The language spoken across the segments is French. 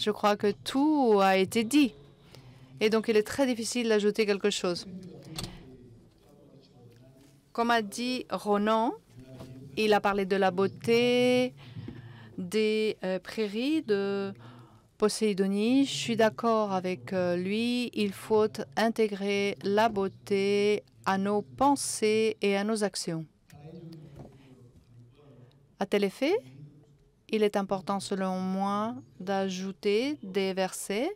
Je crois que tout a été dit. Et donc, il est très difficile d'ajouter quelque chose. Comme a dit Ronan, il a parlé de la beauté des prairies de Poséidonie. Je suis d'accord avec lui. Il faut intégrer la beauté à nos pensées et à nos actions. À tel effet, il est important, selon moi, d'ajouter des versets,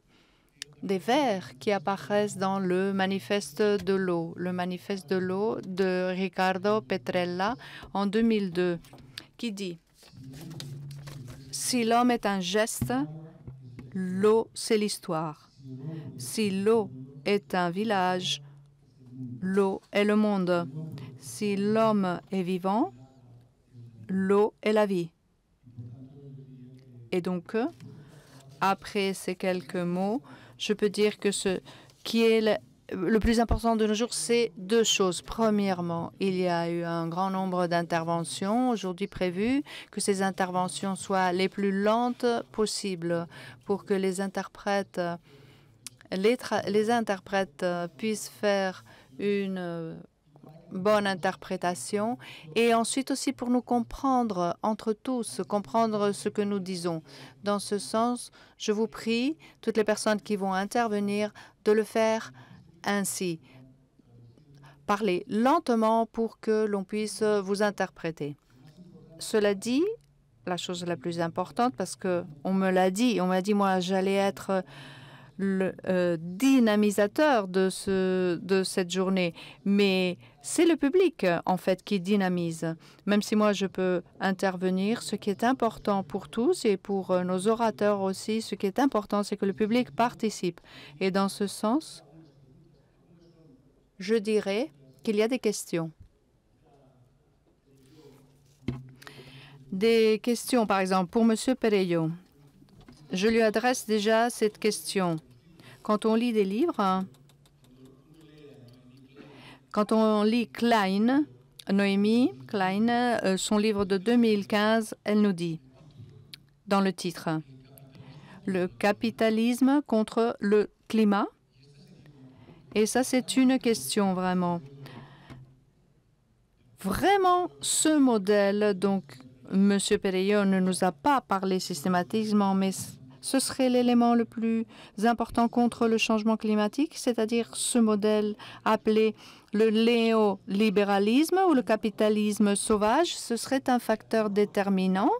des vers qui apparaissent dans le manifeste de l'eau. Le manifeste de l'eau de Riccardo Petrella en 2002, qui dit « Si l'homme est un geste, l'eau, c'est l'histoire. Si l'eau est un village, l'eau est le monde. Si l'homme est vivant, l'eau est la vie. » Et donc, après ces quelques mots, je peux dire que ce qui est le plus important de nos jours, c'est deux choses. Premièrement, il y a eu un grand nombre d'interventions aujourd'hui prévues, que ces interventions soient les plus lentes possibles pour que les interprètes, puissent faire une bonne interprétation, et ensuite aussi pour nous comprendre entre tous, comprendre ce que nous disons. Dans ce sens, je vous prie, toutes les personnes qui vont intervenir, de le faire ainsi. Parlez lentement pour que l'on puisse vous interpréter. Cela dit, la chose la plus importante, parce qu'on me l'a dit, moi, j'allais être le dynamisateur de cette journée, mais c'est le public en fait qui dynamise. Même si moi je peux intervenir, ce qui est important pour tous et pour nos orateurs aussi, ce qui est important, c'est que le public participe. Et dans ce sens, je dirais qu'il y a des questions. Des questions, par exemple, pour M. Perello. Je lui adresse déjà cette question. Quand on lit des livres, quand on lit Klein, Noémie Klein, son livre de 2015, elle nous dit, dans le titre, « Le capitalisme contre le climat ». Et ça, c'est une question vraiment. Vraiment, ce modèle, donc, M. Perello ne nous a pas parlé systématiquement, mais ce serait l'élément le plus important contre le changement climatique, c'est-à-dire ce modèle appelé le néolibéralisme ou le capitalisme sauvage. Ce serait un facteur déterminant,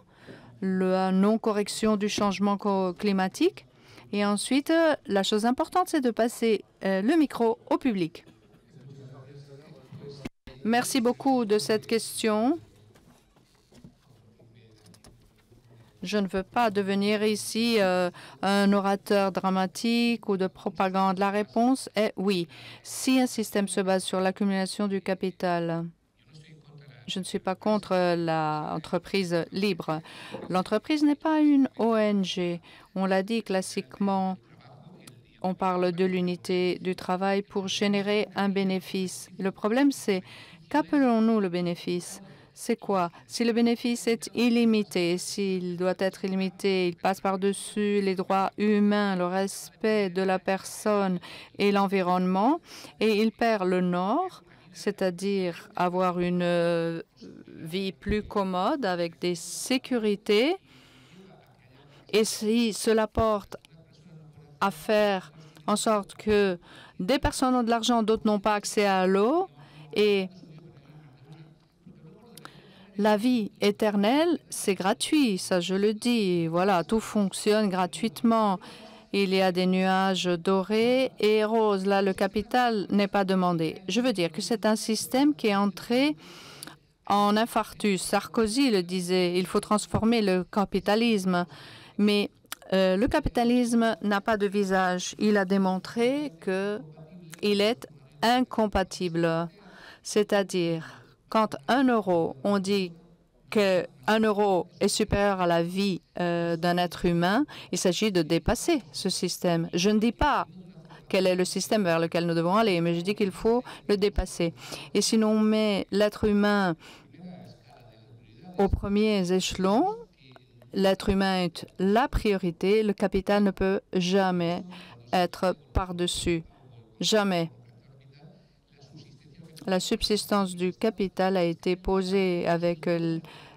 la non-correction du changement climatique. Et ensuite, la chose importante, c'est de passer le micro au public. Merci beaucoup de cette question. Je ne veux pas devenir ici un orateur dramatique ou de propagande. La réponse est oui. Si un système se base sur l'accumulation du capital, je ne suis pas contre l'entreprise libre. L'entreprise n'est pas une ONG. On l'a dit classiquement, on parle de l'unité du travail pour générer un bénéfice. Le problème, c'est qu'appelons-nous le bénéfice? C'est quoi? Si le bénéfice est illimité, s'il doit être illimité, il passe par-dessus les droits humains, le respect de la personne et l'environnement, et il perd le nord, c'est-à-dire avoir une vie plus commode avec des sécurités. Et si cela porte à faire en sorte que des personnes ont de l'argent, d'autres n'ont pas accès à l'eau, et la vie éternelle, c'est gratuit, ça je le dis. Voilà, tout fonctionne gratuitement. Il y a des nuages dorés et roses. Là, le capital n'est pas demandé. Je veux dire que c'est un système qui est entré en infarctus. Sarkozy le disait, il faut transformer le capitalisme. Mais le capitalisme n'a pas de visage. Il a démontré qu'il est incompatible. C'est-à-dire, quand 1 euro, on dit que 1 euro est supérieur à la vie d'un être humain, il s'agit de dépasser ce système. Je ne dis pas quel est le système vers lequel nous devons aller, mais je dis qu'il faut le dépasser. Et si l'on met l'être humain aux premiers échelons, l'être humain est la priorité. Le capital ne peut jamais être par-dessus. Jamais. La subsistance du capital a été posée avec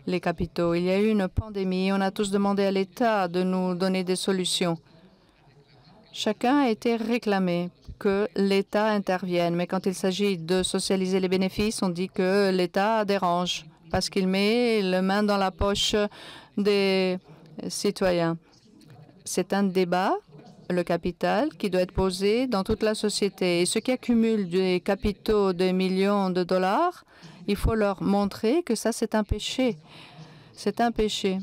les capitaux. Il y a eu une pandémie. On a tous demandé à l'État de nous donner des solutions. Chacun a été réclamé que l'État intervienne. Mais quand il s'agit de socialiser les bénéfices, on dit que l'État dérange parce qu'il met la main dans la poche des citoyens. C'est un débat, le capital, qui doit être posé dans toute la société. Et ceux qui accumulent des capitaux de millions de dollars, il faut leur montrer que ça, c'est un péché. C'est un péché.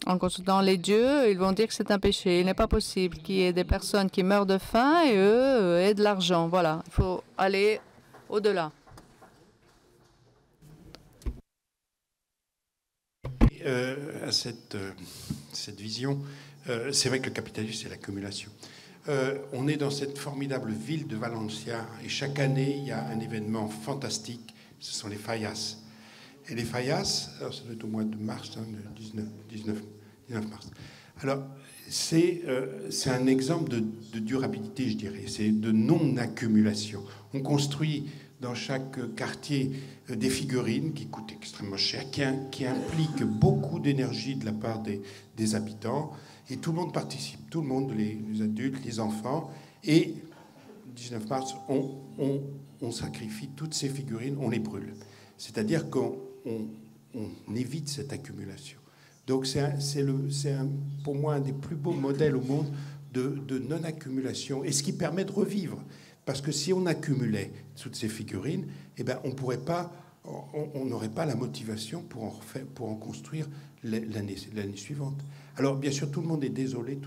En consultant les dieux, ils vont dire que c'est un péché. Il n'est pas possible qu'il y ait des personnes qui meurent de faim et eux aient de l'argent. Voilà, il faut aller au-delà. À cette vision, c'est vrai que le capitalisme, c'est l'accumulation. On est dans cette formidable ville de Valencia et chaque année, il y a un événement fantastique, ce sont les Fallas. Et les Fallas, alors ça doit être au mois de mars, le 19 mars. Alors, c'est un exemple de durabilité, je dirais, c'est de non-accumulation. On construit dans chaque quartier des figurines qui coûtent extrêmement cher, qui impliquent beaucoup d'énergie de la part des habitants, et tout le monde participe, tout le monde, les adultes, les enfants, et le 19 mars, on sacrifie toutes ces figurines, on les brûle. C'est-à-dire qu'on évite cette accumulation. Donc c'est pour moi un des plus beaux modèles au monde de non-accumulation, et ce qui permet de revivre. Parce que si on accumulait toutes ces figurines, eh ben on n'aurait pas la motivation pour en construire l'année suivante. Alors bien sûr, tout le monde est désolé,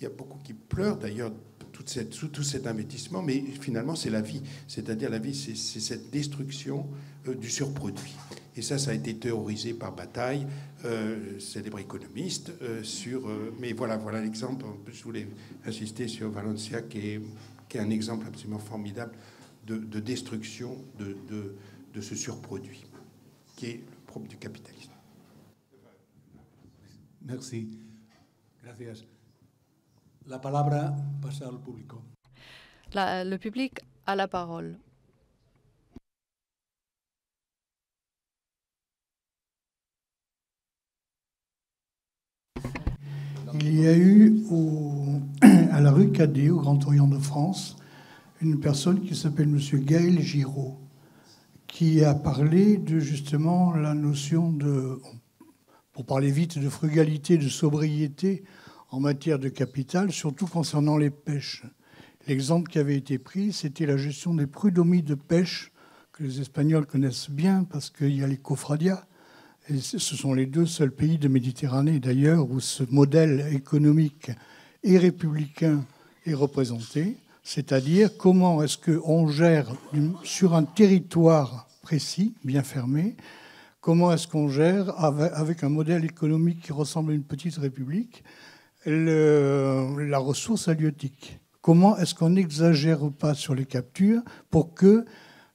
il y a beaucoup qui pleurent d'ailleurs tout cet investissement, mais finalement c'est la vie. C'est-à-dire la vie, c'est cette destruction du surproduit. Et ça a été théorisé par Bataille, célèbre économiste, mais voilà l'exemple. Je voulais insister sur Valencia, qui est un exemple absolument formidable de destruction de ce surproduit, qui est le propre du capitalisme. Merci. Gracias. La palabra pasa al público. Le public a la parole. Il y a eu à la rue Cadet, au Grand Orient de France, une personne qui s'appelle M. Gaël Giraud, qui a parlé de justement la notion de, pour parler vite, de frugalité, de sobriété en matière de capital, surtout concernant les pêches. L'exemple qui avait été pris, c'était la gestion des prud'hommes de pêche, que les Espagnols connaissent bien parce qu'il y a les cofradias. Et ce sont les deux seuls pays de Méditerranée, d'ailleurs, où ce modèle économique et républicain est représenté. C'est-à-dire comment est-ce qu'on gère sur un territoire précis, bien fermé, comment est-ce qu'on gère avec un modèle économique qui ressemble à une petite république, la ressource halieutique. Comment est-ce qu'on n'exagère pas sur les captures pour que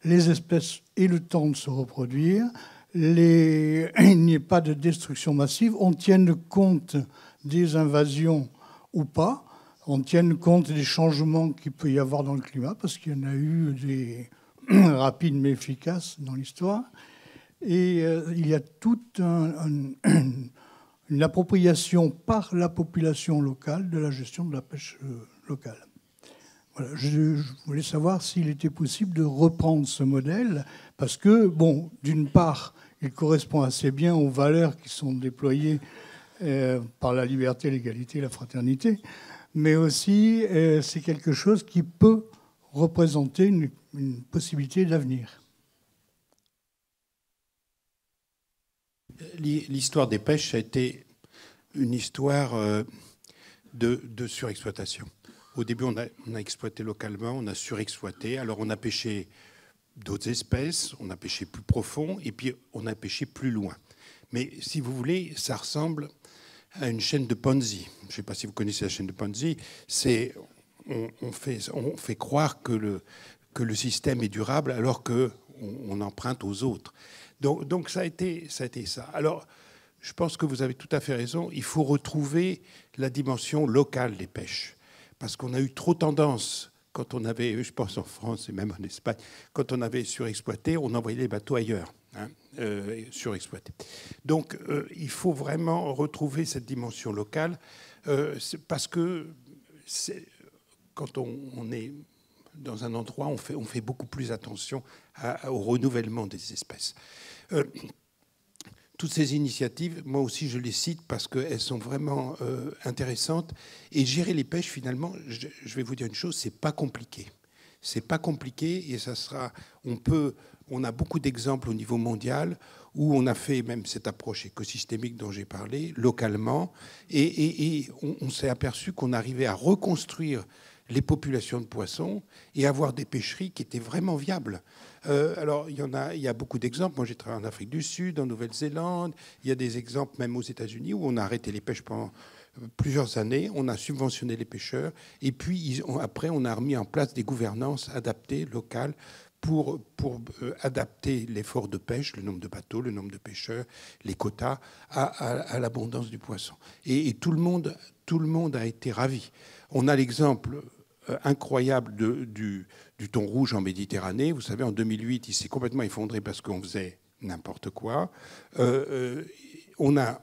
les espèces aient le temps de se reproduire, il n'y ait pas de destruction massive, on tienne compte des invasions ou pas, on tienne compte des changements qu'il peut y avoir dans le climat, parce qu'il y en a eu des rapides mais efficaces dans l'histoire. Et il y a toute une appropriation par la population locale de la gestion de la pêche locale. Voilà, je voulais savoir s'il était possible de reprendre ce modèle, parce que, bon, d'une part, il correspond assez bien aux valeurs qui sont déployées par la liberté, l'égalité et la fraternité, mais aussi c'est quelque chose qui peut représenter une possibilité d'avenir. L'histoire des pêches a été une histoire de surexploitation. Au début, on a exploité localement, on a surexploité. Alors, on a pêché d'autres espèces, on a pêché plus profond, et puis on a pêché plus loin. Mais si vous voulez, ça ressemble à une chaîne de Ponzi. Je ne sais pas si vous connaissez la chaîne de Ponzi. On fait croire que le système est durable alors qu'on emprunte aux autres. Donc ça a été ça. Alors, je pense que vous avez tout à fait raison. Il faut retrouver la dimension locale des pêches. Parce qu'on a eu trop tendance, quand on avait, je pense en France et même en Espagne, quand on avait surexploité, on envoyait les bateaux ailleurs, surexploités. Donc, il faut vraiment retrouver cette dimension locale, parce que quand on est dans un endroit, on fait beaucoup plus attention au renouvellement des espèces. Toutes ces initiatives, moi aussi je les cite parce qu'elles sont vraiment intéressantes. Et gérer les pêches, finalement, je vais vous dire une chose, c'est pas compliqué. C'est pas compliqué et ça sera. On a beaucoup d'exemples au niveau mondial où on a fait même cette approche écosystémique dont j'ai parlé localement et on s'est aperçu qu'on arrivait à reconstruire les populations de poissons et avoir des pêcheries qui étaient vraiment viables. Alors, il y a beaucoup d'exemples. Moi, j'ai travaillé en Afrique du Sud, en Nouvelle-Zélande. Il y a des exemples même aux États-Unis où on a arrêté les pêches pendant plusieurs années. On a subventionné les pêcheurs. Et puis, après, on a remis en place des gouvernances adaptées, locales, pour adapter l'effort de pêche, le nombre de bateaux, le nombre de pêcheurs, les quotas, à l'abondance du poisson. Et tout le monde a été ravi. On a l'exemple incroyable du thon rouge en Méditerranée. Vous savez, en 2008, il s'est complètement effondré parce qu'on faisait n'importe quoi. On a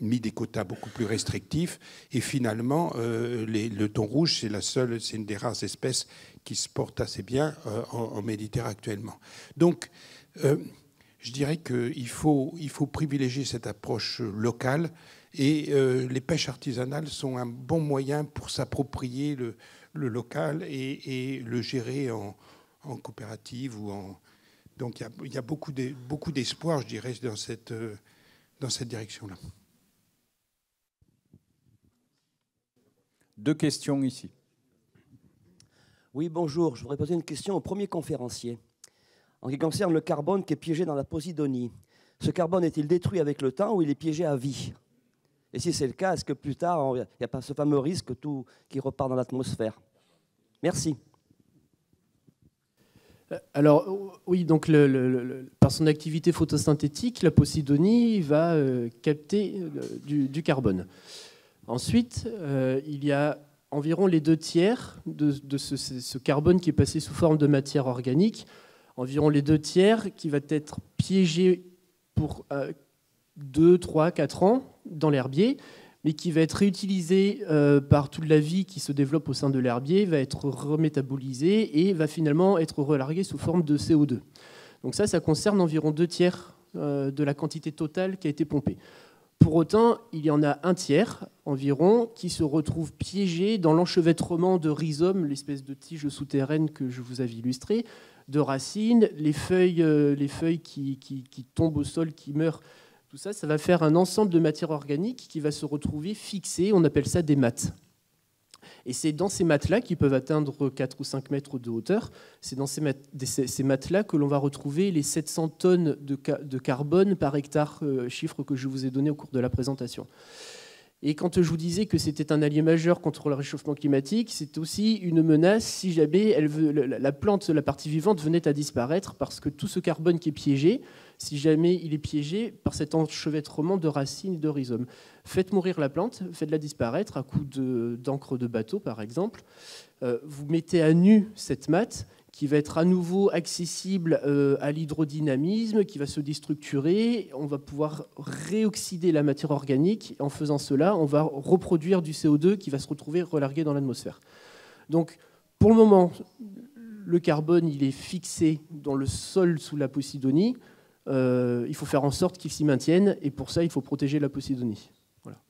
mis des quotas beaucoup plus restrictifs et finalement, le thon rouge, c'est une des rares espèces qui se porte assez bien en Méditerranée actuellement. Donc, je dirais qu'il faut privilégier cette approche locale. Et les pêches artisanales sont un bon moyen pour s'approprier le local et le gérer en coopérative ou en. Donc il y a beaucoup d'espoir, je dirais, dans cette direction-là. 2 questions ici. Oui, bonjour. Je voudrais poser une question au premier conférencier. En ce qui concerne le carbone qui est piégé dans la Posidonie, ce carbone est-il détruit avec le temps ou il est piégé à vie ? Et si c'est le cas, est-ce que plus tard, il n'y a pas ce fameux risque qui repart dans l'atmosphère? Merci. Alors, oui, donc par son activité photosynthétique, la Posidonie va capter du carbone. Ensuite, il y a environ les 2/3 de ce carbone qui est passé sous forme de matière organique, environ les 2/3 qui va être piégé pour 2, 3, 4 ans dans l'herbier, mais qui va être réutilisé par toute la vie qui se développe au sein de l'herbier, va être remétabolisé et va finalement être relargué sous forme de CO2. Donc ça concerne environ 2/3 de la quantité totale qui a été pompée. Pour autant, il y en a 1/3 environ qui se retrouve piégé dans l'enchevêtrement de rhizomes, l'espèce de tige souterraine que je vous avais illustré, de racines, les feuilles qui tombent au sol, qui meurent. Tout ça, ça va faire un ensemble de matière organique qui va se retrouver fixé. On appelle ça des mattes. Et c'est dans ces mattes-là, qui peuvent atteindre 4 ou 5 mètres de hauteur, c'est dans ces mattes-là que l'on va retrouver les 700 tonnes de carbone par hectare, chiffre que je vous ai donné au cours de la présentation. Et quand je vous disais que c'était un allié majeur contre le réchauffement climatique, c'est aussi une menace si jamais la plante, la partie vivante, venait à disparaître, parce que tout ce carbone qui est piégé, si jamais il est piégé par cet enchevêtrement de racines et de rhizomes, faites mourir la plante, faites-la disparaître à coup d'encre de bateau, par exemple. Vous mettez à nu cette matte, qui va être à nouveau accessible à l'hydrodynamisme, qui va se déstructurer. On va pouvoir réoxyder la matière organique. En faisant cela, on va reproduire du CO2 qui va se retrouver relargué dans l'atmosphère. Donc, pour le moment, le carbone, il est fixé dans le sol sous la Posidonie. Il faut faire en sorte qu'il s'y maintienne. Et pour ça, il faut protéger la Posidonie. Voilà.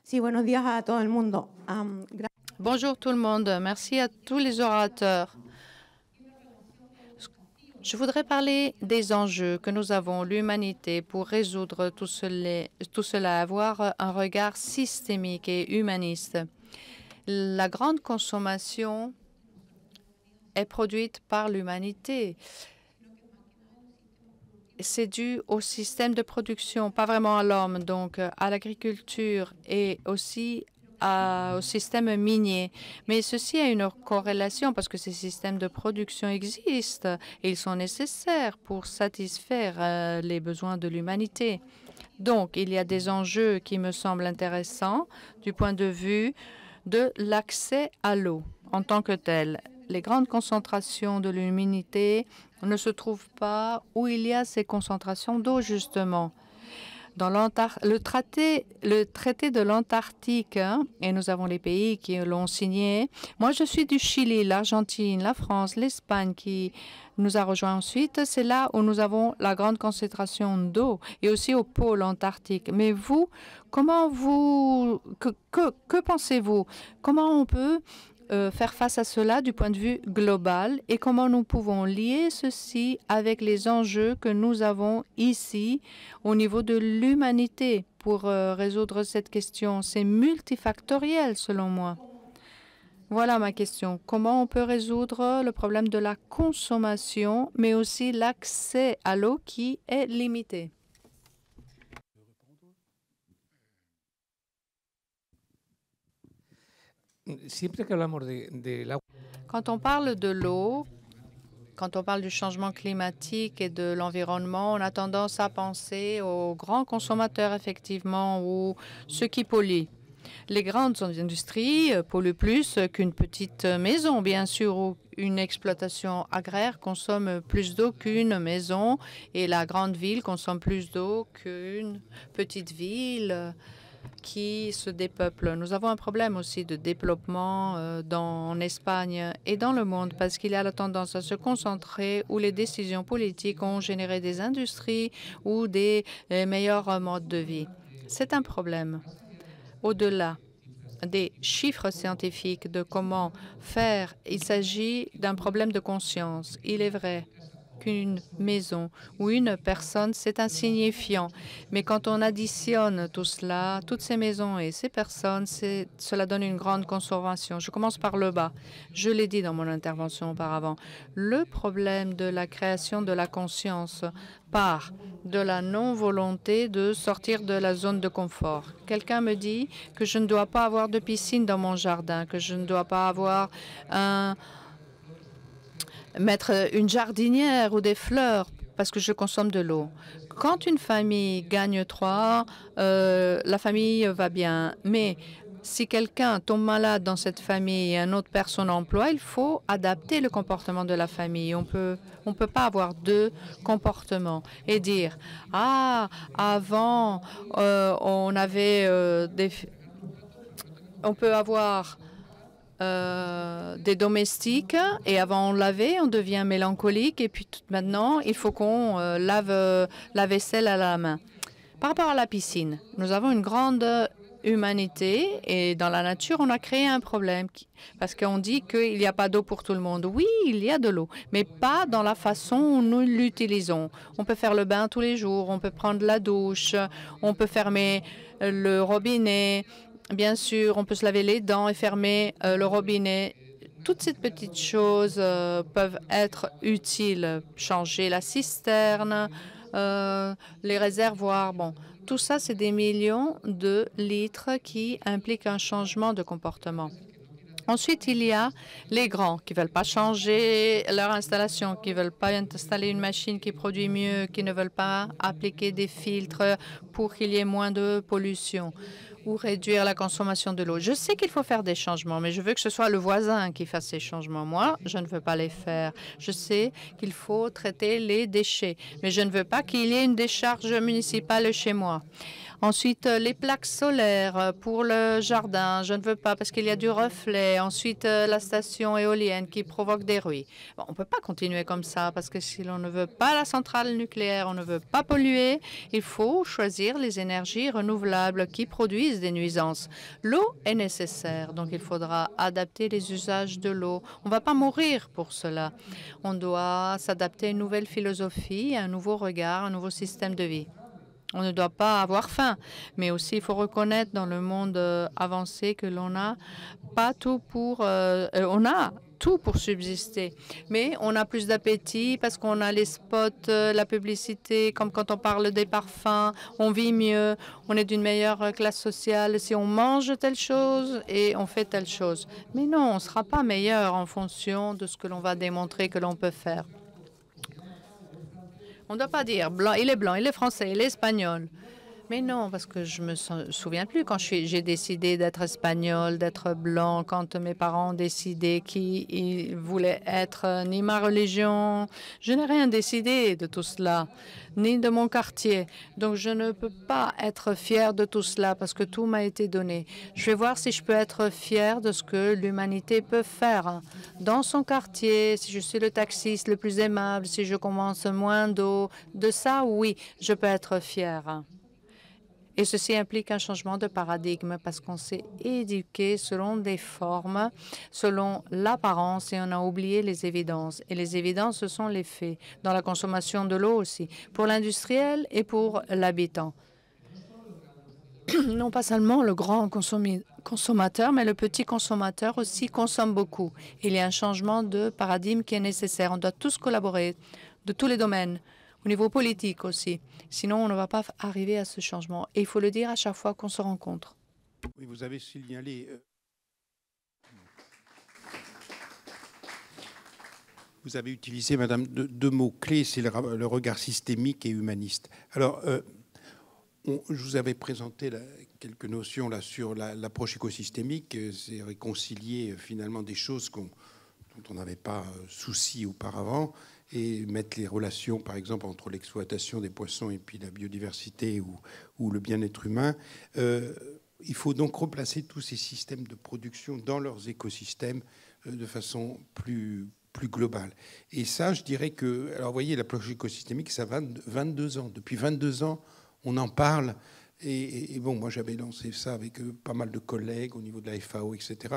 Sí, buenos días a todo el mundo. Bonjour tout le monde. Merci à tous les orateurs. Je voudrais parler des enjeux que nous avons, l'humanité, pour résoudre tout cela, avoir un regard systémique et humaniste. La grande consommation est produite par l'humanité. C'est dû au système de production, pas vraiment à l'homme, donc à l'agriculture et aussi au système minier. Mais ceci a une corrélation parce que ces systèmes de production existent et ils sont nécessaires pour satisfaire les besoins de l'humanité. Donc, il y a des enjeux qui me semblent intéressants du point de vue de l'accès à l'eau en tant que tel. Les grandes concentrations de l'humanité ne se trouvent pas où il y a ces concentrations d'eau, justement. Dans le traité de l'Antarctique, hein, et nous avons les pays qui l'ont signé. Moi, je suis du Chili, l'Argentine, la France, l'Espagne qui nous a rejoints ensuite. C'est là où nous avons la grande concentration d'eau et aussi au pôle antarctique. Mais vous, que pensez-vous? Comment on peut faire face à cela du point de vue global et comment nous pouvons lier ceci avec les enjeux que nous avons ici au niveau de l'humanité pour résoudre cette question? C'est multifactoriel selon moi. Voilà ma question. Comment on peut résoudre le problème de la consommation, mais aussi l'accès à l'eau qui est limité? Quand on parle de l'eau, quand on parle du changement climatique et de l'environnement, on a tendance à penser aux grands consommateurs, effectivement, ou ceux qui polluent. Les grandes industries polluent plus qu'une petite maison, bien sûr, ou une exploitation agraire consomme plus d'eau qu'une maison, et la grande ville consomme plus d'eau qu'une petite ville qui se dépeuple. Nous avons un problème aussi de développement en Espagne et dans le monde parce qu'il y a la tendance à se concentrer où les décisions politiques ont généré des industries ou des meilleurs modes de vie. C'est un problème. Au-delà des chiffres scientifiques de comment faire, il s'agit d'un problème de conscience. Il est vrai qu'une maison ou une personne, c'est insignifiant. Mais quand on additionne tout cela, toutes ces maisons et ces personnes, cela donne une grande consommation. Je commence par le bas. Je l'ai dit dans mon intervention auparavant. Le problème de la création de la conscience part de la non-volonté de sortir de la zone de confort. Quelqu'un me dit que je ne dois pas avoir de piscine dans mon jardin, que je ne dois pas avoir mettre une jardinière ou des fleurs parce que je consomme de l'eau. Quand une famille gagne 3, la famille va bien. Mais si quelqu'un tombe malade dans cette famille et une autre personne emploie, il faut adapter le comportement de la famille. On peut pas avoir deux comportements et dire « Ah, avant, on avait on peut avoir des domestiques et avant on lavait, on devient mélancolique et puis maintenant il faut qu'on lave la vaisselle à la main. Par rapport à la piscine, nous avons une grande humanité et dans la nature on a créé un problème parce qu'on dit qu'il n'y a pas d'eau pour tout le monde. Oui, il y a de l'eau, mais pas dans la façon où nous l'utilisons. On peut faire le bain tous les jours, on peut prendre la douche, on peut fermer le robinet. Bien sûr, on peut se laver les dents et fermer le robinet. Toutes ces petites choses peuvent être utiles. Changer la cisterne, les réservoirs. Bon, tout ça, c'est des millions de litres qui impliquent un changement de comportement. Ensuite, il y a les grands qui ne veulent pas changer leur installation, qui ne veulent pas installer une machine qui produit mieux, qui ne veulent pas appliquer des filtres pour qu'il y ait moins de pollution ou réduire la consommation de l'eau. Je sais qu'il faut faire des changements, mais je veux que ce soit le voisin qui fasse ces changements. Moi, je ne veux pas les faire. Je sais qu'il faut traiter les déchets, mais je ne veux pas qu'il y ait une décharge municipale chez moi. Ensuite, les plaques solaires pour le jardin, je ne veux pas parce qu'il y a du reflet. Ensuite, la station éolienne qui provoque des bruits. Bon, on ne peut pas continuer comme ça parce que si l'on ne veut pas la centrale nucléaire, on ne veut pas polluer, il faut choisir les énergies renouvelables qui produisent des nuisances. L'eau est nécessaire, donc il faudra adapter les usages de l'eau. On ne va pas mourir pour cela. On doit s'adapter à une nouvelle philosophie, à un nouveau regard, un nouveau système de vie. On ne doit pas avoir faim, mais aussi il faut reconnaître dans le monde avancé que l'on n'a pas tout pour... on a tout pour subsister, mais on a plus d'appétit parce qu'on a les spots, la publicité, comme quand on parle des parfums, on vit mieux, on est d'une meilleure classe sociale si on mange telle chose et on fait telle chose. Mais non, on ne sera pas meilleur en fonction de ce que l'on va démontrer que l'on peut faire. On ne doit pas dire blanc, il est français, il est espagnol. Mais non, parce que je me souviens plus quand j'ai décidé d'être espagnol, d'être blanc, quand mes parents ont décidé qui ils voulaient être, ni ma religion. Je n'ai rien décidé de tout cela, ni de mon quartier. Donc je ne peux pas être fière de tout cela parce que tout m'a été donné. Je vais voir si je peux être fière de ce que l'humanité peut faire dans son quartier, si je suis le taxiste le plus aimable, si je commence moins d'eau. De ça, oui, je peux être fière. Et ceci implique un changement de paradigme parce qu'on s'est éduqué selon des formes, selon l'apparence et on a oublié les évidences. Et les évidences, ce sont les faits, dans la consommation de l'eau aussi, pour l'industriel et pour l'habitant. Non pas seulement le grand consommateur, mais le petit consommateur aussi consomme beaucoup. Il y a un changement de paradigme qui est nécessaire. On doit tous collaborer de tous les domaines. Au niveau politique aussi. Sinon, on ne va pas arriver à ce changement. Et il faut le dire à chaque fois qu'on se rencontre. Oui, vous avez signalé... Vous avez utilisé, Madame, deux mots-clés, c'est le regard systémique et humaniste. Alors, je vous avais présenté quelques notions là, sur l'approche écosystémique. C'est réconcilier finalement des choses dont on n'avait pas souci auparavant, et mettre les relations, par exemple, entre l'exploitation des poissons et puis la biodiversité ou le bien-être humain. Il faut donc replacer tous ces systèmes de production dans leurs écosystèmes de façon plus globale. Et ça, je dirais que... Alors, vous voyez, l'approche écosystémique, ça va 22 ans. Depuis 22 ans, on en parle. Et bon, moi, j'avais lancé ça avec pas mal de collègues au niveau de la FAO, etc.,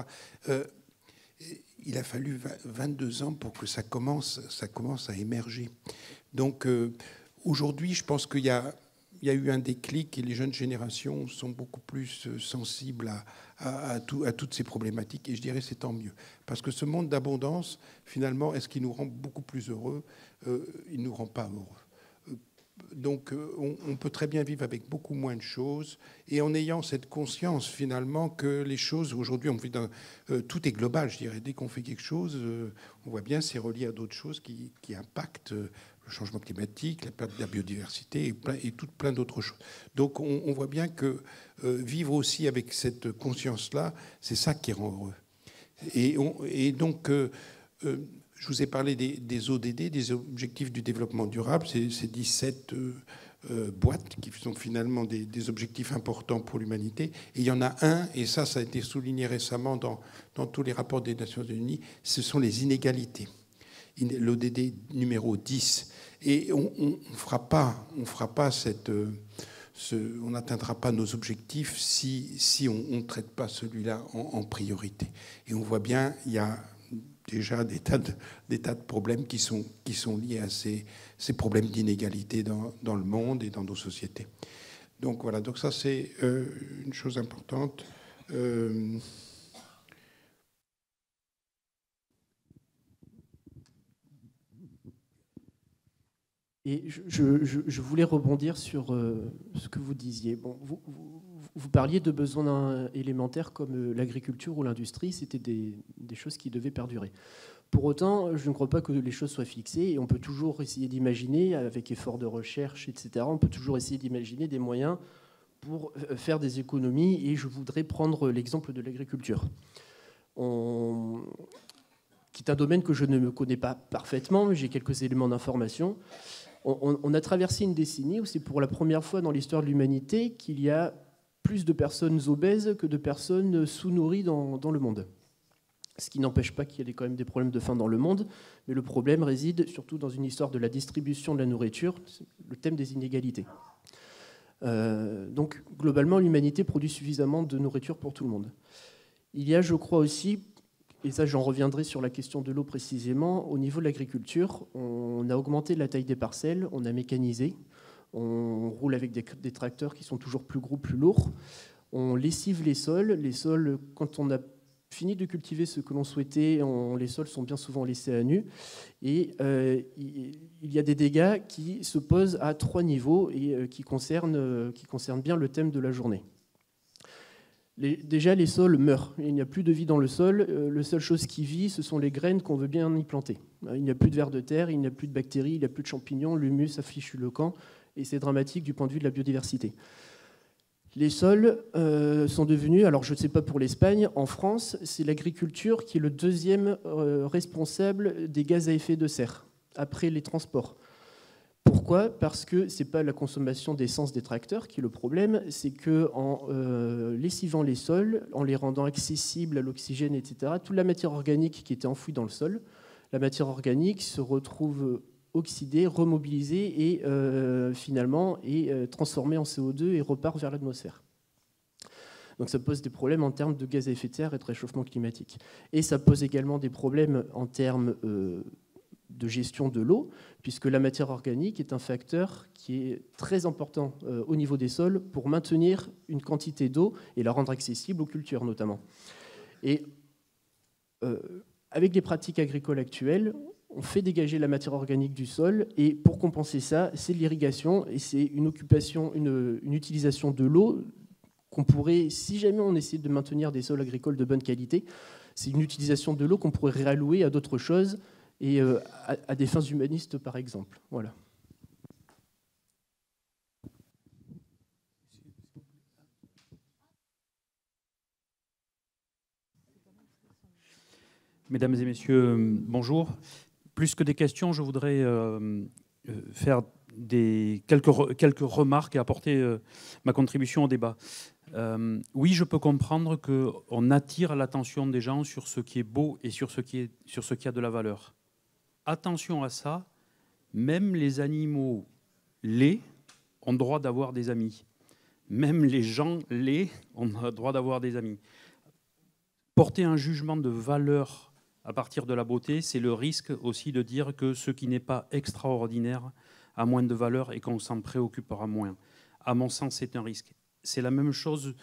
il a fallu 22 ans pour que ça commence à émerger. Donc aujourd'hui, je pense qu'il y a eu un déclic et les jeunes générations sont beaucoup plus sensibles à toutes ces problématiques. Et je dirais c'est tant mieux. Parce que ce monde d'abondance, finalement, est-ce qu'il nous rend beaucoup plus heureux? Il ne nous rend pas heureux. Donc on peut très bien vivre avec beaucoup moins de choses et en ayant cette conscience finalement que les choses, aujourd'hui on vit tout est global, je dirais. Dès qu'on fait quelque chose, on voit bien c'est relié à d'autres choses qui impactent le changement climatique, la perte de la biodiversité et plein d'autres choses. Donc on voit bien que vivre aussi avec cette conscience-là, c'est ça qui rend heureux. Et donc... je vous ai parlé des ODD, des objectifs du développement durable, ces 17 boîtes qui sont finalement des objectifs importants pour l'humanité. Et il y en a un, et ça a été souligné récemment dans tous les rapports des Nations Unies, ce sont les inégalités. L'ODD numéro 10. Et on fera pas on n'atteindra pas nos objectifs si on ne traite pas celui-là en priorité. Et on voit bien, il y a déjà des tas de problèmes qui sont liés à ces problèmes d'inégalité dans le monde et dans nos sociétés. Donc voilà, donc ça c'est une chose importante. Et je voulais rebondir sur ce que vous disiez. Bon, vous parliez de besoins élémentaires comme l'agriculture ou l'industrie, c'était des choses qui devaient perdurer. Pour autant, je ne crois pas que les choses soient fixées et on peut toujours essayer d'imaginer, avec effort de recherche, etc., on peut toujours essayer d'imaginer des moyens pour faire des économies. Et je voudrais prendre l'exemple de l'agriculture, qui est un domaine que je ne me connais pas parfaitement, mais j'ai quelques éléments d'information. On a traversé une décennie où c'est pour la première fois dans l'histoire de l'humanité qu'il y a plus de personnes obèses que de personnes sous-nourries dans le monde. Ce qui n'empêche pas qu'il y ait quand même des problèmes de faim dans le monde, mais le problème réside surtout dans une histoire de la distribution de la nourriture, le thème des inégalités. Donc globalement, l'humanité produit suffisamment de nourriture pour tout le monde. Il y a, je crois aussi, et ça j'en reviendrai sur la question de l'eau précisément, au niveau de l'agriculture, on a augmenté la taille des parcelles, on a mécanisé, On roule avec des tracteurs qui sont toujours plus gros, plus lourds. On lessive les sols. Les sols, quand on a fini de cultiver ce que l'on souhaitait, les sols sont bien souvent laissés à nu. Et il y a des dégâts qui se posent à 3 niveaux et qui concernent bien le thème de la journée. Déjà, les sols meurent. Il n'y a plus de vie dans le sol. La seule chose qui vit, ce sont les graines qu'on veut bien y planter. Il n'y a plus de vers de terre, il n'y a plus de bactéries, il n'y a plus de champignons, l'humus affiche le camp, et c'est dramatique du point de vue de la biodiversité. Les sols sont devenus, alors je ne sais pas pour l'Espagne, en France, c'est l'agriculture qui est le deuxième responsable des gaz à effet de serre, après les transports. Pourquoi ? Parce que ce n'est pas la consommation d'essence des tracteurs qui est le problème, c'est qu'en lessivant les sols, en les rendant accessibles à l'oxygène, etc., toute la matière organique qui était enfouie dans le sol, la matière organique se retrouve oxydée, remobilisée et finalement est transformée en CO2 et repart vers l'atmosphère. Donc ça pose des problèmes en termes de gaz à effet de serre et de réchauffement climatique. Et ça pose également des problèmes en termes de gestion de l'eau, puisque la matière organique est un facteur qui est très important au niveau des sols pour maintenir une quantité d'eau et la rendre accessible aux cultures notamment. Et avec les pratiques agricoles actuelles, on fait dégager la matière organique du sol et pour compenser ça, c'est l'irrigation et c'est une utilisation de l'eau qu'on pourrait, si jamais on essaie de maintenir des sols agricoles de bonne qualité, c'est une utilisation de l'eau qu'on pourrait réallouer à d'autres choses et à des fins humanistes, par exemple. Voilà. Mesdames et messieurs, bonjour. Plus que des questions, je voudrais faire quelques remarques et apporter ma contribution au débat. Oui, je peux comprendre qu'on attire l'attention des gens sur ce qui est beau et sur ce qui a de la valeur. Attention à ça, même les animaux laids ont le droit d'avoir des amis. Même les gens laids ont le droit d'avoir des amis. Porter un jugement de valeur à partir de la beauté, c'est le risque aussi de dire que ce qui n'est pas extraordinaire a moins de valeur et qu'on s'en préoccupera moins. À mon sens, c'est un risque. C'est la même chose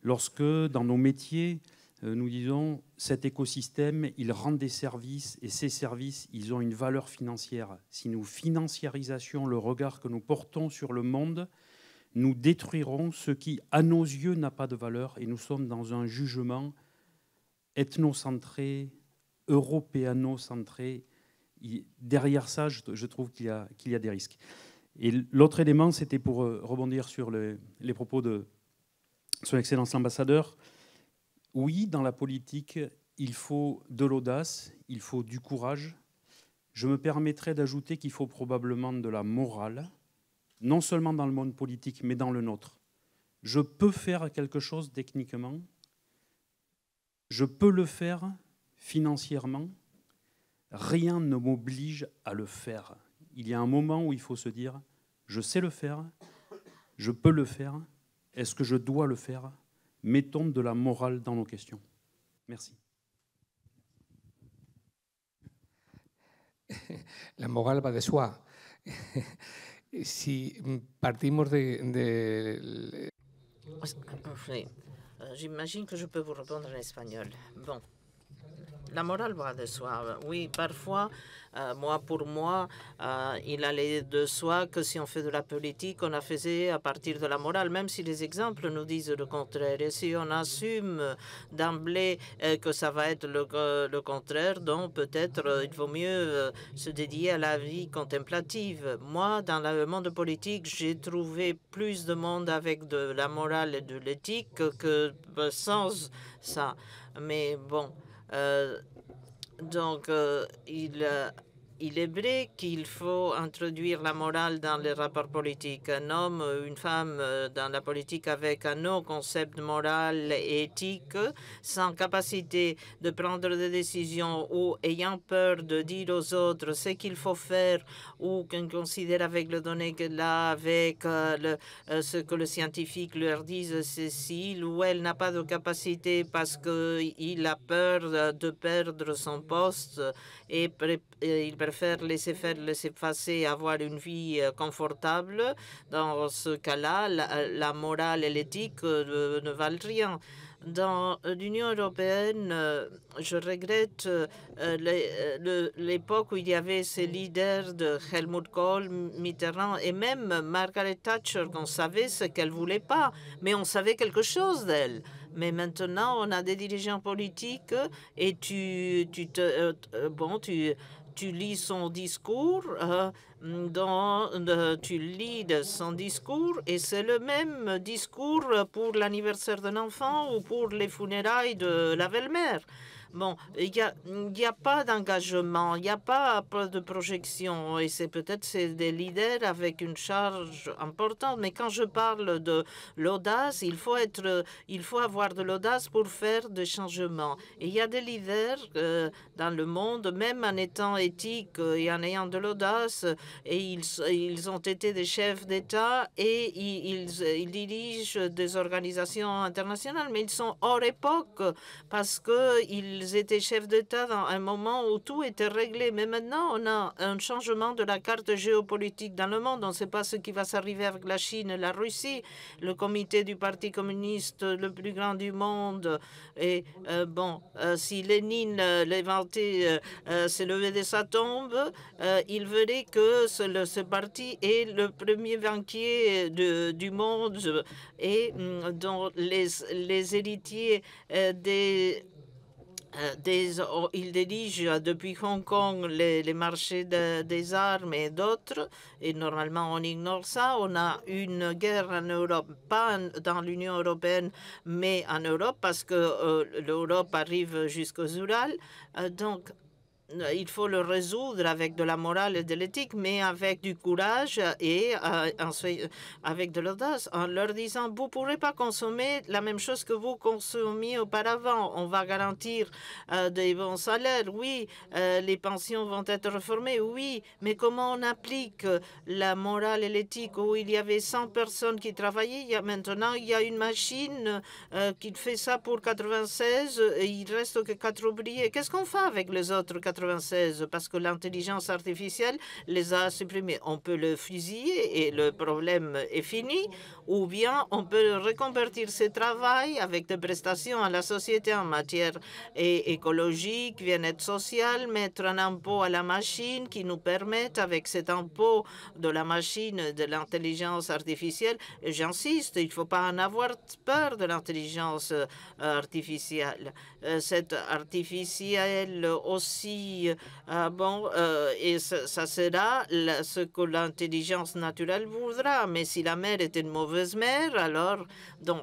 lorsque, dans nos métiers, nous disons cet écosystème, il rend des services et ces services, ils ont une valeur financière. Si nous financiarisons le regard que nous portons sur le monde, nous détruirons ce qui, à nos yeux, n'a pas de valeur et nous sommes dans un jugement ethnocentré, européano-centré. Derrière ça, je trouve qu'il y a des risques. Et l'autre élément, c'était pour rebondir sur les propos de Son Excellence l'ambassadeur. Oui, dans la politique, il faut de l'audace, il faut du courage. Je me permettrai d'ajouter qu'il faut probablement de la morale, non seulement dans le monde politique, mais dans le nôtre. Je peux faire quelque chose techniquement, je peux le faire financièrement, rien ne m'oblige à le faire. Il y a un moment où il faut se dire, je sais le faire, je peux le faire, est-ce que je dois le faire? Mettons de la morale dans nos questions. Merci. La morale va de soi. Si partimos de... Oui. J'imagine que je peux vous répondre en espagnol. Bon. La morale va de soi. Oui, parfois, pour moi, il allait de soi que si on fait de la politique, on la faisait à partir de la morale, même si les exemples nous disent le contraire. Et si on assume d'emblée que ça va être le contraire, donc peut-être il vaut mieux se dédier à la vie contemplative. Moi, dans le monde politique, j'ai trouvé plus de monde avec de la morale et de l'éthique que sans ça. Mais bon... Donc, il est vrai qu'il faut introduire la morale dans les rapports politiques. Un homme, une femme dans la politique avec un autre concept de morale et éthique, sans capacité de prendre des décisions ou ayant peur de dire aux autres ce qu'il faut faire ou qu'on considère avec les données qu'elle a, avec ce que le scientifique leur dise, s'il ou elle n'a pas de capacité parce qu'il a peur de perdre son poste et il préfèrent laisser faire, laisser passer, avoir une vie confortable. Dans ce cas-là, la morale et l'éthique ne valent rien. Dans l'Union européenne, je regrette l'époque où il y avait ces leaders de Helmut Kohl, Mitterrand et même Margaret Thatcher, qu'on savait ce qu'elle voulait pas, mais on savait quelque chose d'elle. Mais maintenant, on a des dirigeants politiques et tu lis son discours, tu lis de son discours et c'est le même discours pour l'anniversaire d'un enfant ou pour les funérailles de la belle-mère. Bon, il n'y a pas d'engagement, il n'y a pas de projection et c'est peut-être des leaders avec une charge importante. Mais quand je parle de l'audace, il faut avoir de l'audace pour faire des changements. Et il y a des leaders dans le monde, même en étant éthiques et en ayant de l'audace, et ils ont été des chefs d'État et ils dirigent des organisations internationales, mais ils sont hors époque parce qu'ils étaient chefs d'État dans un moment où tout était réglé. Mais maintenant, on a un changement de la carte géopolitique dans le monde. On ne sait pas ce qui va s'arriver avec la Chine et la Russie. Le comité du Parti communiste, le plus grand du monde. Et si Lénine, l'inventé, s'est levé de sa tombe, il veut que ce parti est le premier banquier du monde et dont les héritiers il dirige depuis Hong Kong les marchés des armes et d'autres, et normalement on ignore ça. On a une guerre en Europe, pas dans l'Union européenne, mais en Europe, parce que l'Europe arrive jusqu'aux Urals. Donc, il faut le résoudre avec de la morale et de l'éthique, mais avec du courage et avec de l'audace, en leur disant, vous ne pourrez pas consommer la même chose que vous consommiez auparavant. On va garantir des bons salaires, oui. Les pensions vont être réformées, oui. Mais comment on applique la morale et l'éthique où il y avait 100 personnes qui travaillaient, maintenant il y a une machine qui fait ça pour 96 et il reste que 4 ouvriers. Qu'est-ce qu'on fait avec les autres 96? Parce que l'intelligence artificielle les a supprimés. On peut le fusiller et le problème est fini, ou bien on peut reconvertir ce travail avec des prestations à la société en matière écologique, bien-être social, mettre un impôt à la machine qui nous permette, avec cet impôt de la machine, de l'intelligence artificielle, et j'insiste, il ne faut pas en avoir peur de l'intelligence artificielle. Cette artificielle aussi, et ça sera ce que l'intelligence naturelle voudra. Mais si la mère est une mauvaise mère, alors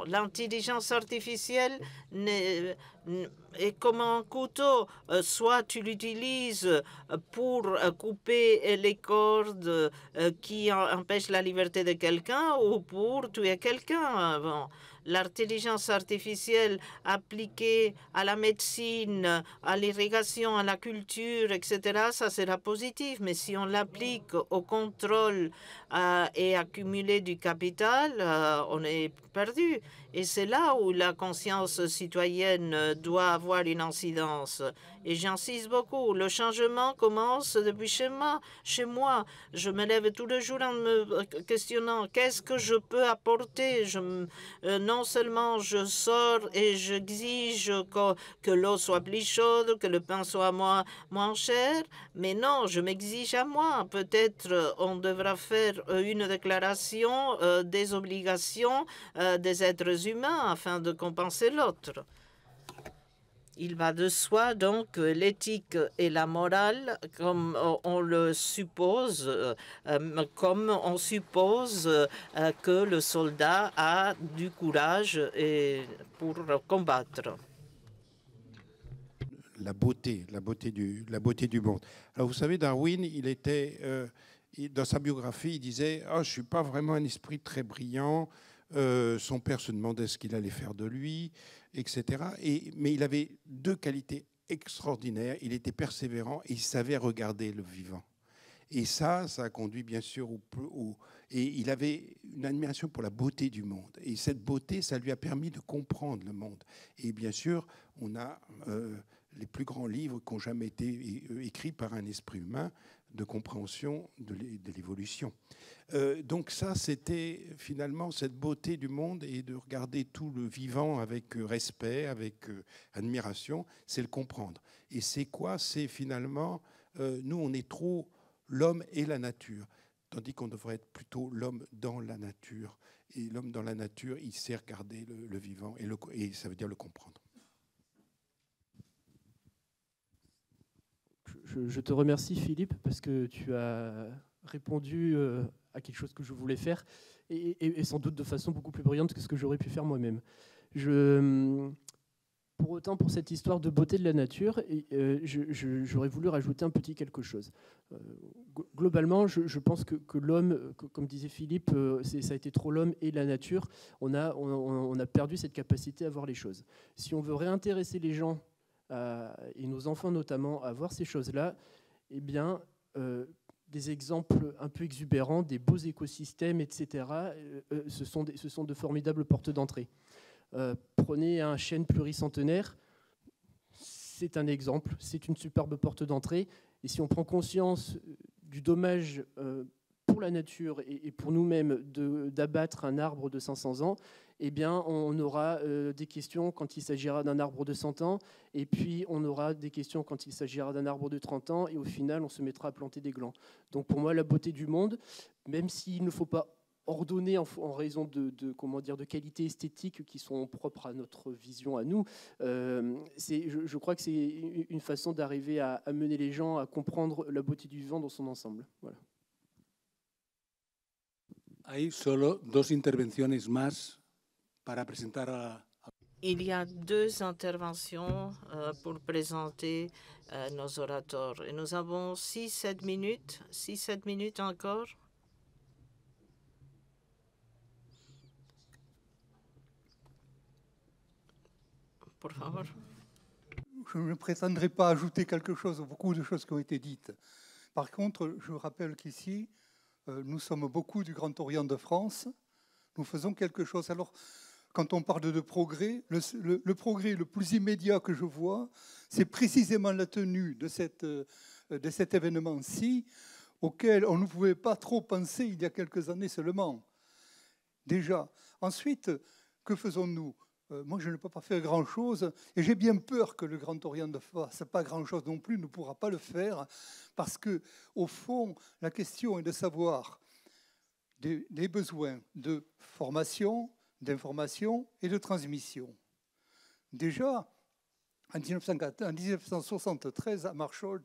l'intelligence artificielle est comme un couteau. Soit tu l'utilises pour couper les cordes qui empêchent la liberté de quelqu'un ou pour tuer quelqu'un. L'intelligence artificielle appliquée à la médecine, à l'irrigation, à la culture, etc., ça sera positif. Mais si on l'applique au contrôle et accumuler du capital, on est perdu. Et c'est là où la conscience citoyenne doit avoir une incidence. Et j'insiste beaucoup. Le changement commence depuis chez moi. Je me lève tous les jours en me questionnant qu'est-ce que je peux apporter. Non seulement je sors et j'exige que l'eau soit plus chaude, que le pain soit moins cher, mais non, je m'exige à moi. Peut-être on devra faire une déclaration des obligations des êtres humains afin de compenser l'autre. Il va de soi donc l'éthique et la morale, comme on le suppose, que le soldat a du courage pour combattre. La beauté du monde. Alors vous savez, Darwin, il était dans sa biographie, il disait « je suis pas vraiment un esprit très brillant ». Son père se demandait ce qu'il allait faire de lui, etc. Mais il avait deux qualités extraordinaires. Il était persévérant et il savait regarder le vivant. Et ça a conduit bien sûr et il avait une admiration pour la beauté du monde. Et cette beauté, ça lui a permis de comprendre le monde. Et bien sûr, on a les plus grands livres qui ont jamais été écrits par un esprit humain de compréhension de l'évolution. Donc ça, c'était finalement cette beauté du monde et de regarder tout le vivant avec respect, avec admiration, c'est le comprendre. Et c'est quoi? C'est finalement, nous, on est trop l'homme et la nature, tandis qu'on devrait être plutôt l'homme dans la nature. Et l'homme dans la nature, il sait regarder le vivant, et ça veut dire le comprendre. Je te remercie, Philippe, parce que tu as répondu à quelque chose que je voulais faire, et sans doute de façon beaucoup plus brillante que ce que j'aurais pu faire moi-même. Pour autant, pour cette histoire de beauté de la nature, j'aurais voulu rajouter un petit quelque chose. Globalement, je pense que l'homme, comme disait Philippe, ça a été trop l'homme et la nature. On a perdu cette capacité à voir les choses. Si on veut réintéresser les gens, et nos enfants notamment, à voir ces choses-là, eh bien, des exemples un peu exubérants, des beaux écosystèmes, etc., ce sont de formidables portes d'entrée. Prenez un chêne pluricentenaire, c'est un exemple, c'est une superbe porte d'entrée. Et si on prend conscience du dommage pour la nature et pour nous-mêmes d'abattre un arbre de 500 ans, eh bien, on aura des questions quand il s'agira d'un arbre de 100 ans, et puis on aura des questions quand il s'agira d'un arbre de 30 ans, et au final, on se mettra à planter des glands. Donc pour moi, la beauté du monde, même s'il ne faut pas ordonner en raison de qualités esthétiques qui sont propres à notre vision à nous, je crois que c'est une façon d'arriver à mener les gens à comprendre la beauté du vivant dans son ensemble. Voilà. Hay solo dos intervenciones más para presentar a... Il y a 2 interventions pour présenter nos orateurs. Et nous avons 6-7 minutes. 6-7 minutes encore. Por favor. Je ne prétendrai pas ajouter quelque chose à beaucoup de choses qui ont été dites. Par contre, je rappelle qu'ici, nous sommes beaucoup du Grand Orient de France. Nous faisons quelque chose. Alors, quand on parle de progrès, le progrès le plus immédiat que je vois, c'est précisément la tenue de cet événement-ci, auquel on ne pouvait pas trop penser il y a quelques années seulement. Déjà. Ensuite, que faisons-nous ? Moi, je ne peux pas faire grand-chose, et j'ai bien peur que le Grand Orient ne fasse pas grand-chose non plus, ne pourra pas le faire, parce que, au fond, la question est de savoir des besoins de formation, d'information et de transmission. Déjà, en 1973, à Marshall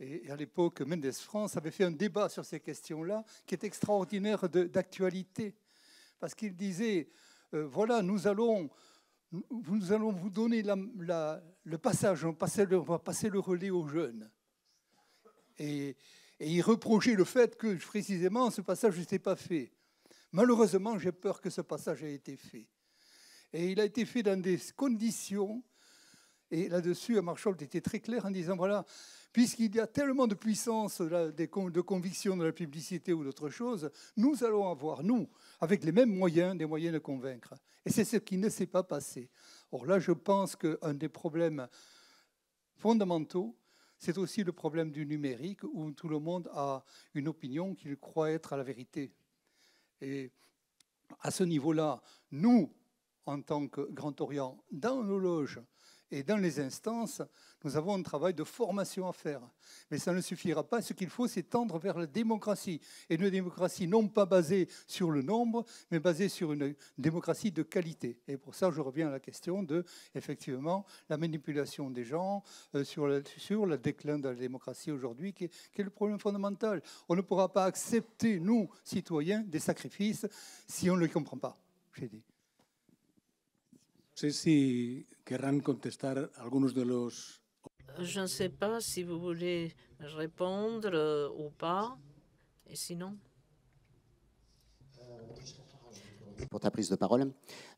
et à l'époque Mendes France avait fait un débat sur ces questions-là qui est extraordinaire d'actualité, parce qu'il disait voilà, nous allons vous donner le passage, on va passer le relais aux jeunes. Et il reprochait le fait que, précisément, ce passage n'était pas fait. Malheureusement, j'ai peur que ce passage ait été fait. Et il a été fait dans des conditions, et là-dessus, Marshall était très clair en disant, voilà, puisqu'il y a tellement de puissance, de conviction de la publicité ou d'autre chose, nous allons avoir, nous, avec les mêmes moyens, des moyens de convaincre. Et c'est ce qui ne s'est pas passé. Or là, je pense qu'un des problèmes fondamentaux, c'est aussi le problème du numérique, où tout le monde a une opinion qu'il croit être à la vérité. Et à ce niveau-là, nous, en tant que Grand Orient, dans nos loges et dans les instances, nous avons un travail de formation à faire. Mais ça ne suffira pas. Ce qu'il faut, c'est tendre vers la démocratie. Et une démocratie non pas basée sur le nombre, mais basée sur une démocratie de qualité. Et pour ça, je reviens à la question de, effectivement, la manipulation des gens, sur le déclin de la démocratie aujourd'hui, qui est le problème fondamental. On ne pourra pas accepter, nous, citoyens, des sacrifices si on ne les comprend pas, j'ai dit. No sé si querrán contestar algunos de los... Je ne sais pas si vous voulez répondre ou pas. Et sinon? Pour ta prise de parole.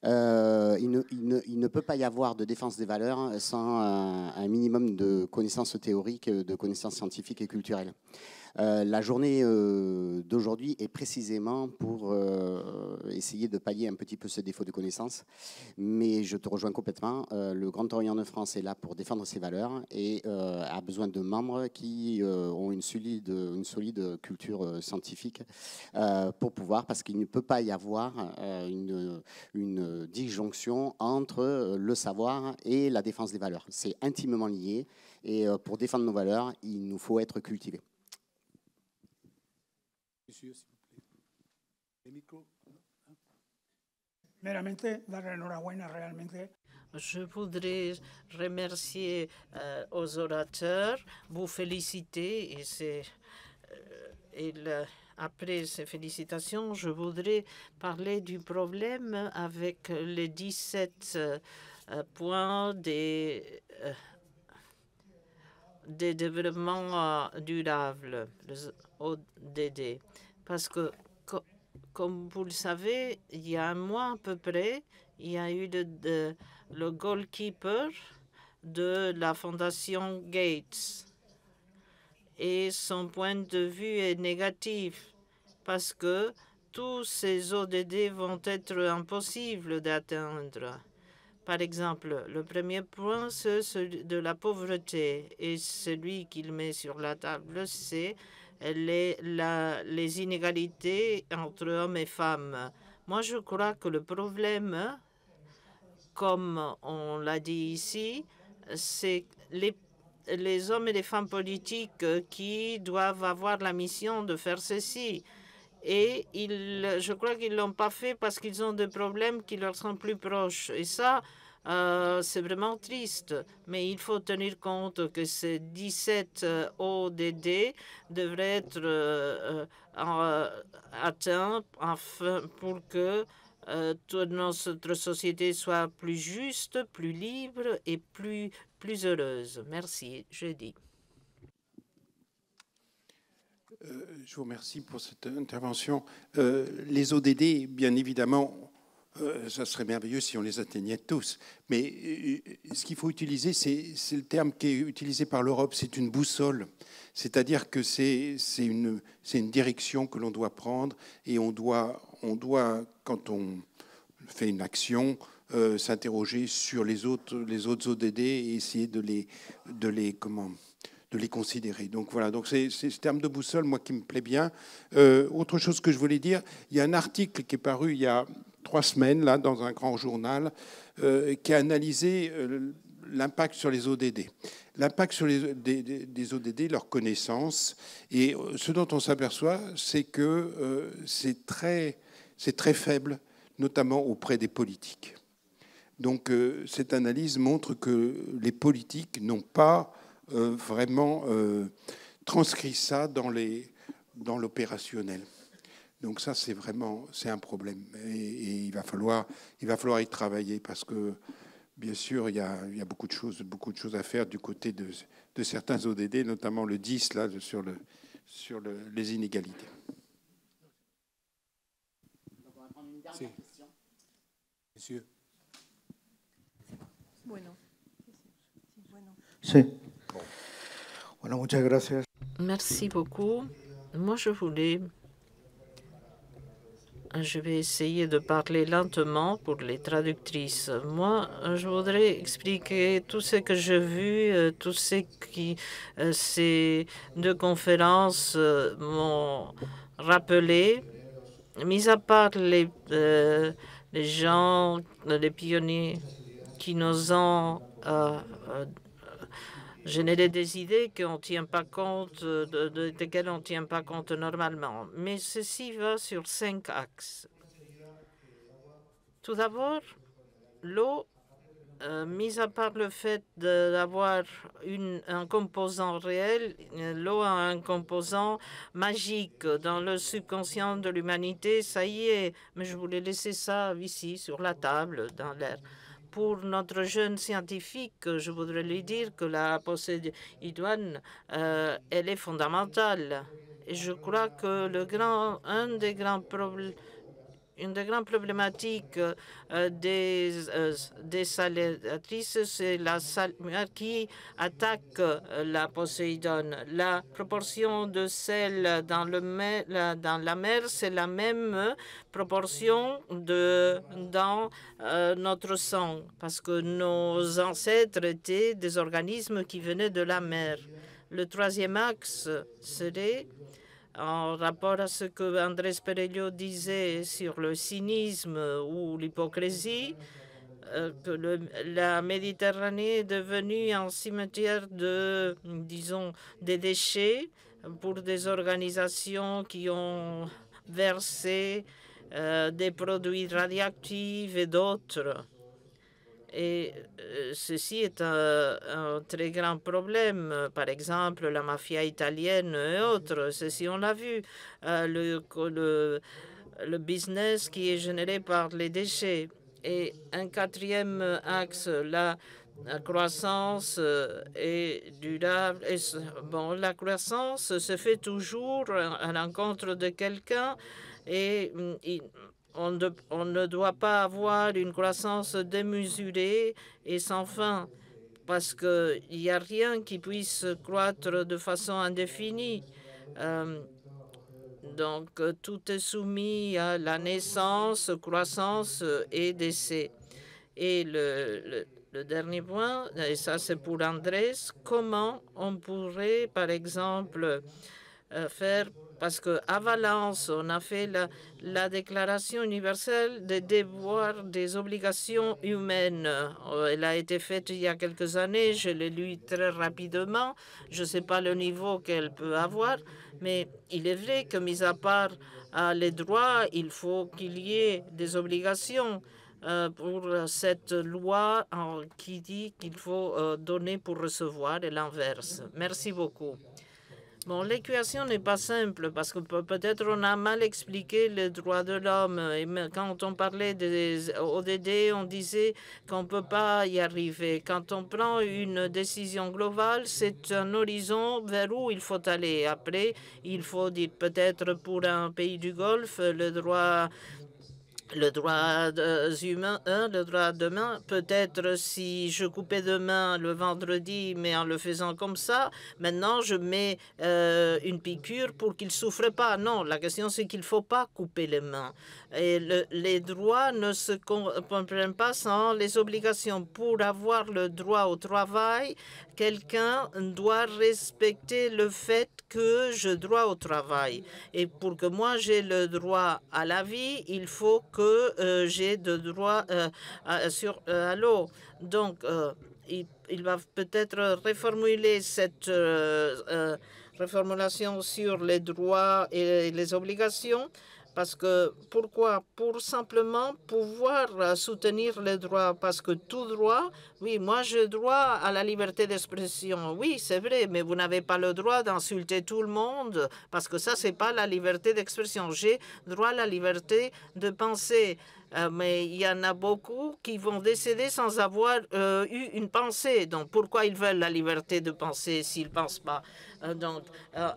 Il ne peut pas y avoir de défense des valeurs sans un minimum de connaissances théoriques, de connaissances scientifiques et culturelles. La journée d'aujourd'hui est précisément pour essayer de pallier un petit peu ce défaut de connaissance. Mais je te rejoins complètement. Le Grand Orient de France est là pour défendre ses valeurs et a besoin de membres qui ont une solide culture scientifique pour pouvoir, parce qu'il ne peut pas y avoir une disjonction entre le savoir et la défense des valeurs. C'est intimement lié et pour défendre nos valeurs, il nous faut être cultivés. Monsieur, s'il vous plaît. Le micro. Meramente darle enhorabuena realmente. Je voudrais remercier aux orateurs, vous féliciter après ces félicitations, je voudrais parler du problème avec les 17 points des développements durables, les ODD. Parce que, comme vous le savez, il y a un mois à peu près, il y a eu le goalkeeper de la Fondation Gates. Et son point de vue est négatif parce que tous ces ODD vont être impossibles d'atteindre. Par exemple, le premier point, c'est celui de la pauvreté. Et celui qu'il met sur la table, c'est les inégalités entre hommes et femmes. Moi, je crois que le problème, comme on l'a dit ici, c'est les hommes et les femmes politiques qui doivent avoir la mission de faire ceci. Et je crois qu'ils ne l'ont pas fait parce qu'ils ont des problèmes qui leur sont plus proches. Et ça, c'est vraiment triste. Mais il faut tenir compte que ces 17 ODD devraient être atteints pour que toute notre société soit plus juste, plus libre et plus heureuse. Merci, je dis. Je vous remercie pour cette intervention. Les ODD, bien évidemment, ça serait merveilleux si on les atteignait tous. Mais ce qu'il faut utiliser, c'est le terme qui est utilisé par l'Europe, c'est une boussole. C'est-à-dire que c'est une direction que l'on doit prendre et on doit, quand on fait une action, s'interroger sur les autres ODD et essayer de les considérer. Donc voilà, donc c'est ce terme de boussole, moi, qui me plaît bien. Autre chose que je voulais dire, il y a un article qui est paru il y a 3 semaines, là, dans un grand journal, qui a analysé l'impact sur les ODD. L'impact sur des ODD, leur connaissance. Et ce dont on s'aperçoit, c'est que c'est très faible, notamment auprès des politiques. Donc cette analyse montre que les politiques n'ont pas vraiment transcrit ça dans l'opérationnel. Donc ça, c'est un problème. Et il va falloir y travailler parce que, bien sûr, il y a beaucoup de choses à faire du côté de certains ODD, notamment le 10, là, sur les inégalités. Si. Monsieur. Bueno. Sí. Bueno, muchas gracias. Merci beaucoup. Moi, je vais essayer de parler lentement pour les traductrices. Moi, je voudrais expliquer tout ce que j'ai vu, tout ce qui ces 2 conférences m'ont rappelé. Mis à part les gens, les pionniers qui nous ont générer des idées qu'on ne tient pas compte, desquelles on ne tient pas compte normalement. Mais ceci va sur 5 axes. Tout d'abord, l'eau, mis à part le fait d'avoir un composant réel, l'eau a un composant magique dans le subconscient de l'humanité, ça y est. Mais je voulais laisser ça ici, sur la table, dans l'air. Pour notre jeune scientifique, je voudrais lui dire que la Poséidone, elle est fondamentale. Et je crois que un des grands problèmes, une des grandes problématiques des salariatrices, c'est la salaire qui attaque la Poséidon. La proportion de sel dans la mer, c'est la même proportion dans notre sang, parce que nos ancêtres étaient des organismes qui venaient de la mer. Le troisième axe serait, en rapport à ce que Andrés Perello disait sur le cynisme ou l'hypocrisie, que la Méditerranée est devenue un cimetière disons, des déchets pour des organisations qui ont versé des produits radioactifs et d'autres. Et ceci est un très grand problème. Par exemple, la mafia italienne et autres, ceci on l'a vu. Le business qui est généré par les déchets. Et un quatrième axe, la croissance est durable. Et, bon, la croissance se fait toujours à l'encontre de quelqu'un et on ne doit pas avoir une croissance démesurée et sans fin, parce qu'il n'y a rien qui puisse croître de façon indéfinie. Donc, tout est soumis à la naissance, croissance et décès. Et le dernier point, et ça c'est pour Andrés, comment on pourrait, par exemple, faire, parce qu'à Valence, on a fait la Déclaration universelle des devoirs, des obligations humaines. Elle a été faite il y a quelques années, je l'ai lue très rapidement. Je ne sais pas le niveau qu'elle peut avoir, mais il est vrai que, mis à part les droits, il faut qu'il y ait des obligations pour cette loi qui dit qu'il faut donner pour recevoir et l'inverse. Merci beaucoup. Bon, l'équation n'est pas simple parce que peut-être on a mal expliqué les droits de l'homme. Et quand on parlait des ODD, on disait qu'on ne peut pas y arriver. Quand on prend une décision globale, c'est un horizon vers où il faut aller. Après, il faut dire peut-être pour un pays du Golfe, le droit humain, le droit de main. Peut-être si je coupais de main le vendredi, mais en le faisant comme ça, maintenant je mets une piqûre pour qu'il ne souffre pas. Non, la question c'est qu'il ne faut pas couper les mains. Et les droits ne se comprennent pas sans les obligations. Pour avoir le droit au travail, quelqu'un doit respecter le fait que j'ai droit au travail. Et pour que moi j'ai le droit à la vie, il faut que j'ai de droit à l'eau. Donc, il va peut-être reformuler cette reformulation sur les droits et les obligations. Parce que, pourquoi? Pour simplement pouvoir soutenir les droits. Parce que tout droit, oui, moi j'ai droit à la liberté d'expression. Oui, c'est vrai, mais vous n'avez pas le droit d'insulter tout le monde. Parce que ça, c'est pas la liberté d'expression. J'ai droit à la liberté de penser. Mais il y en a beaucoup qui vont décéder sans avoir eu une pensée. Donc, pourquoi ils veulent la liberté de penser s'ils ne pensent pas? Donc,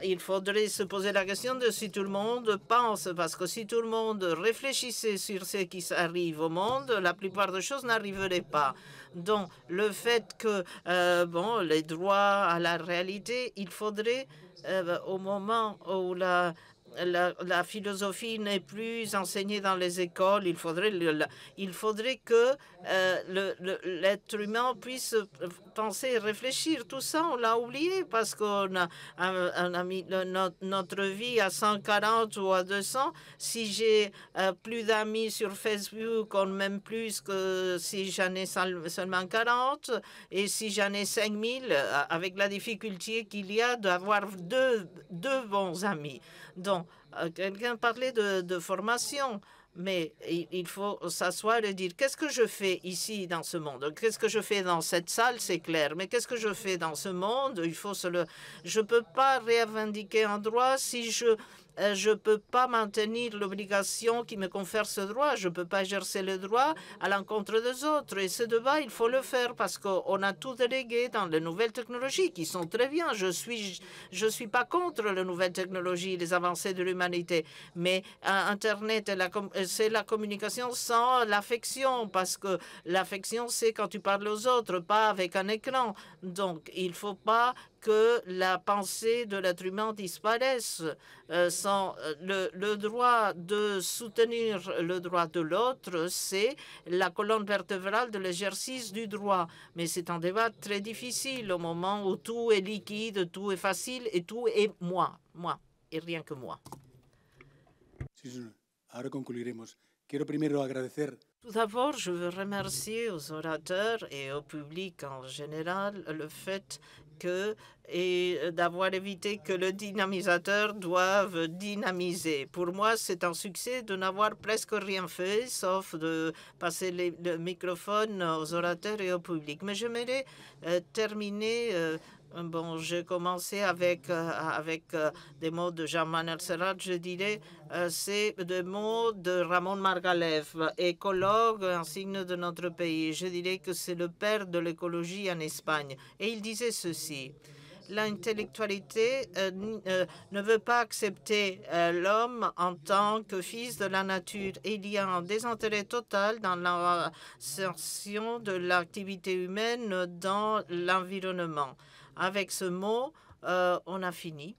il faudrait se poser la question de si tout le monde pense, parce que si tout le monde réfléchissait sur ce qui arrive au monde, la plupart des choses n'arriveraient pas. Donc, le fait que, bon, les droits à la réalité, il faudrait, au moment où la philosophie n'est plus enseignée dans les écoles, il faudrait que l'être humain puisse penser et réfléchir. Tout ça, on l'a oublié parce qu'on a mis notre vie à 140 ou à 200. Si j'ai plus d'amis sur Facebook, on m'aime plus que si j'en ai seulement 40. Et si j'en ai 5000, avec la difficulté qu'il y a d'avoir deux bons amis. Donc, quelqu'un parlait de formation, mais il faut s'asseoir et dire qu'est-ce que je fais ici dans ce monde? Qu'est-ce que je fais dans cette salle? C'est clair. Mais qu'est-ce que je fais dans ce monde? Je ne peux pas revendiquer un droit si je je ne peux pas maintenir l'obligation qui me confère ce droit. Je ne peux pas exercer le droit à l'encontre des autres. Et ce débat, il faut le faire parce qu'on a tout délégué dans les nouvelles technologies qui sont très bien. Je suis pas contre les nouvelles technologies, les avancées de l'humanité. Mais Internet, c'est la communication sans l'affection parce que l'affection, c'est quand tu parles aux autres, pas avec un écran. Donc, il ne faut pas que la pensée de l'être humain disparaisse sans le droit de soutenir le droit de l'autre, c'est la colonne vertébrale de l'exercice du droit. Mais c'est un débat très difficile au moment où tout est liquide, tout est facile et tout est moi, et rien que moi. Ahora concluiremos. Quiero primero agradecer. Tout d'abord, je veux remercier aux orateurs et au public en général le fait d'avoir évité que le dynamisateur doive dynamiser. Pour moi, c'est un succès de n'avoir presque rien fait, sauf de passer le microphone aux orateurs et au public. Mais j'aimerais terminer. Bon, j'ai commencé avec des mots de Jean-Manuel Serrat, je dirais, c'est des mots de Ramon Margalef, écologue insigne de notre pays. Je dirais que c'est le père de l'écologie en Espagne. Et il disait ceci: l'intellectualité ne veut pas accepter l'homme en tant que fils de la nature. Et il y a un désintérêt total dans l'insertion de l'activité humaine dans l'environnement. Avec ce mot, on a fini.